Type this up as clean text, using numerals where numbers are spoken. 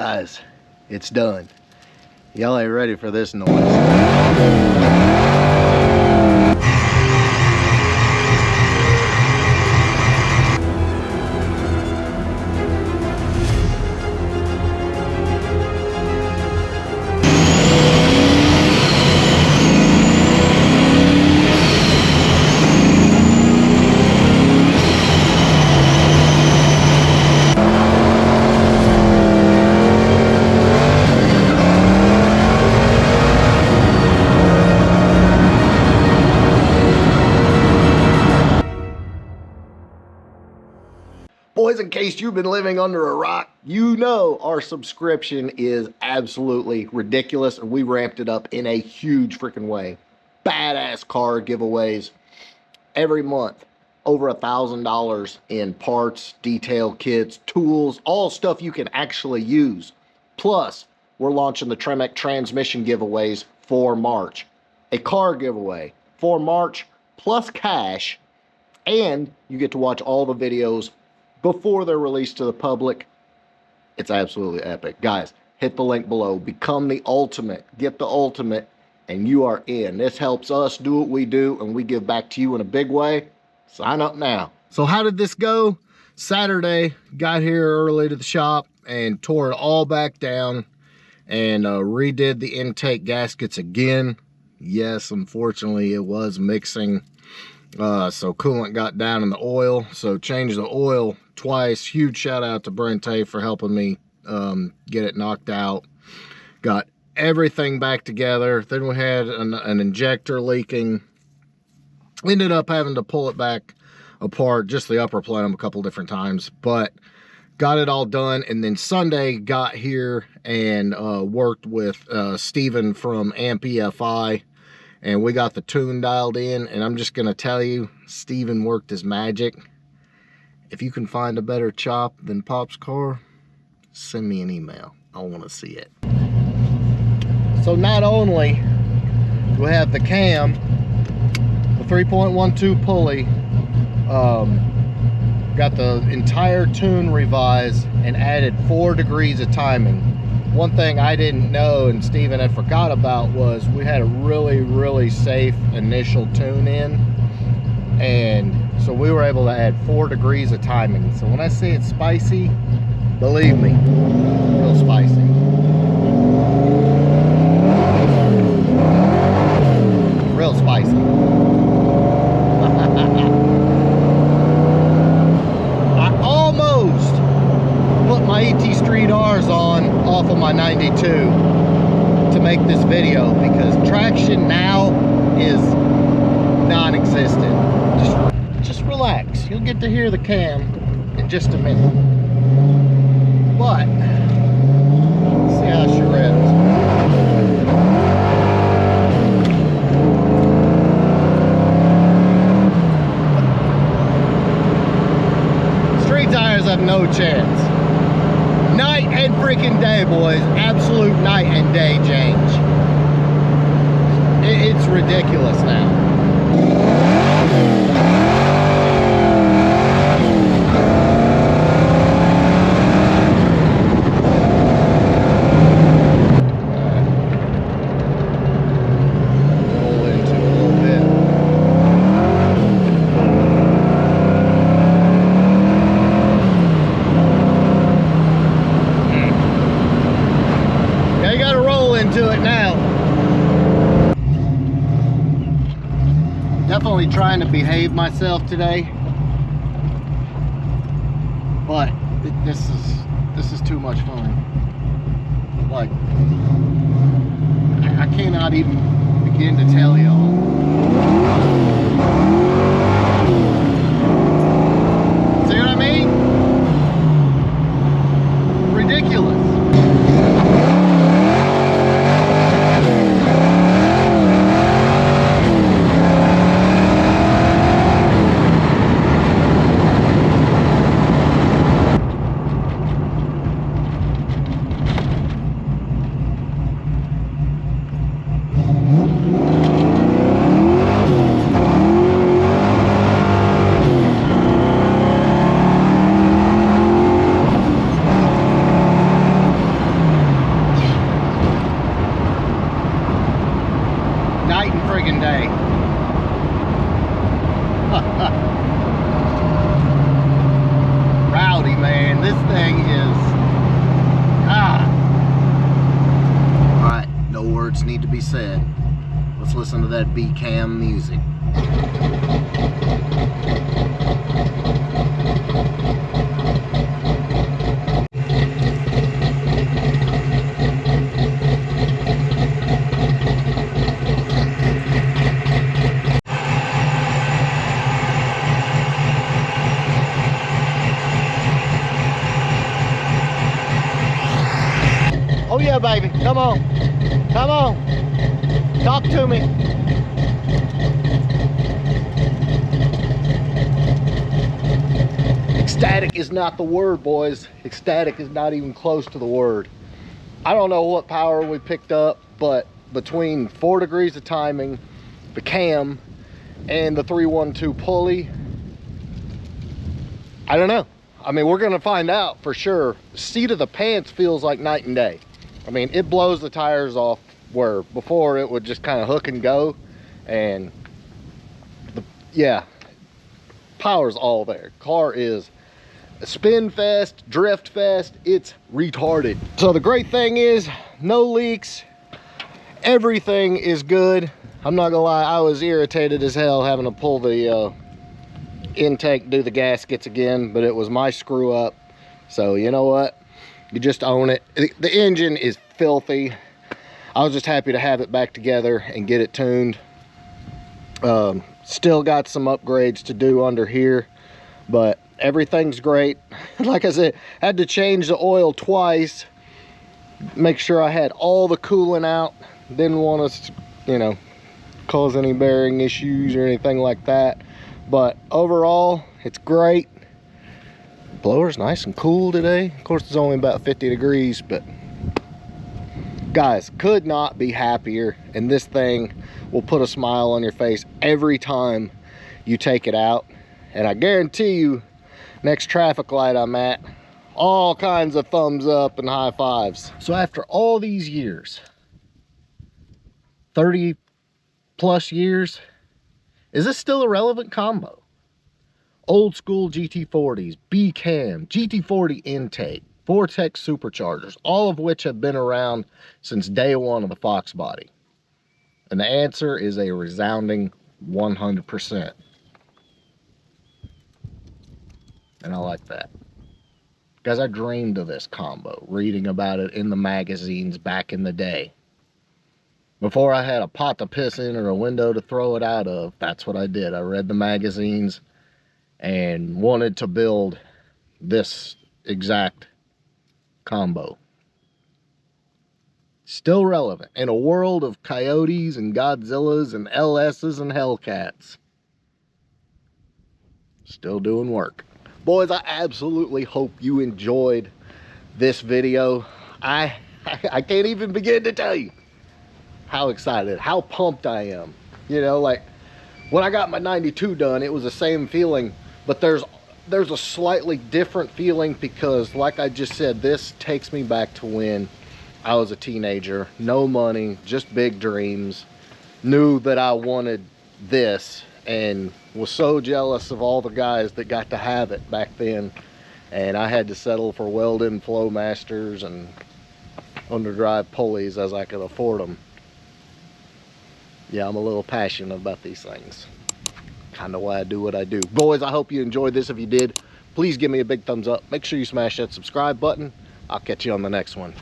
Guys, it's done. Y'all ain't ready for this noise. Boys, in case you've been living under a rock, you know our subscription is absolutely ridiculous, and we ramped it up in a huge freaking way. Badass car giveaways every month, over $1,000 in parts, detail kits, tools, all stuff you can actually use. Plus, we're launching the Tremec transmission giveaways for March. A car giveaway for March plus cash, and you get to watch all the videos before they're released to the public. It's absolutely epic. Guys, hit the link below. Become the ultimate. Get the ultimate, and you are in. This helps us do what we do, and we give back to you in a big way. Sign up now. So how did this go? Saturday, got here early to the shop and tore it all back down and redid the intake gaskets again. Yes, unfortunately, it was mixing. So coolant got down in the oil, so changed the oil twice. Huge shout out to Brente for helping me get it knocked out. Got everything back together. Then we had an injector leaking. Ended up having to pull it back apart, just the upper plenum, a couple different times, but got it all done. And then Sunday got here and worked with Steven from AMP EFI, and we got the tune dialed in. And I'm just gonna tell you, Steven worked his magic. If you can find a better chop than Pop's car, send me an email. I want to see it. So not only do we have the cam, the 3.12 pulley, got the entire tune revised and added 4 degrees of timing. One thing I didn't know and Steven had forgot about was we had a really safe initial tune in, and so we were able to add 4 degrees of timing. So when I say it's spicy, believe me, real spicy. Real spicy. I almost put my ET Street R's on off of my 92 to make this video, because traction now is non-existent. Just relax. You'll get to hear the cam in just a minute. But let's see how she revs. Street tires have no chance. Night and freaking day, boys. Absolute night and day change. It's ridiculous now. Roll into a little bit. Yeah, you gotta roll into it now. Definitely trying to behave myself today, but this is too much fun. Like, I cannot even begin to tell y'all. See what I mean? Ridiculous. Night and friggin' day. Rowdy, man. This thing is... Alright, no words need to be said. Let's listen to that B-cam music. Oh yeah, baby, come on. Come on. Talk to me. Ecstatic is not the word, boys. Ecstatic is not even close to the word. I don't know what power we picked up, but between 4 degrees of timing, the cam, and the 312 pulley, I don't know. I mean, we're gonna find out for sure. Seat of the pants feels like night and day. I mean, it blows the tires off where before it would just kind of hook and go, and yeah, power's all there. Car is a spin fest, drift fest. It's retarded. So the great thing is no leaks. Everything is good. I'm not gonna lie, I was irritated as hell having to pull the intake, do the gaskets again, but it was my screw up. So you know what? You just own it. The engine is filthy. I was just happy to have it back together and get it tuned. Still got some upgrades to do under here, but everything's great. Like I said, had to change the oil twice, make sure I had all the coolant out. Didn't want us to, you know, cause any bearing issues or anything like that. But overall, it's great. Blower's nice and cool today. Of course, it's only about 50 degrees, but guys, could not be happier. And this thing will put a smile on your face every time you take it out. And I guarantee you, next traffic light I'm at, all kinds of thumbs up and high fives. So after all these years, 30 plus years, is this still a relevant combo? Old school GT40s, B-cam, GT40 intake, Vortex superchargers, all of which have been around since day one of the Fox body. And the answer is a resounding 100%. And I like that. Guys, I dreamed of this combo, reading about it in the magazines back in the day. Before I had a pot to piss in or a window to throw it out of, that's what I did. I read the magazines and wanted to build this exact combo. Still relevant in a world of Coyotes and Godzillas and LS's and Hellcats. Still doing work. Boys, I absolutely hope you enjoyed this video. I can't even begin to tell you how excited, how pumped I am. You know, like when I got my 92 done, it was the same feeling, but there's a slightly different feeling because, like I just said, this takes me back to when I was a teenager. No money, just big dreams. Knew that I wanted this and was so jealous of all the guys that got to have it back then. And I had to settle for Weldon Flowmasters and underdrive pulleys as I could afford them. Yeah, I'm a little passionate about these things. Kind of why I do what I do. Boys, I hope you enjoyed this. If you did, please give me a big thumbs up. Make sure you smash that subscribe button. I'll catch you on the next one.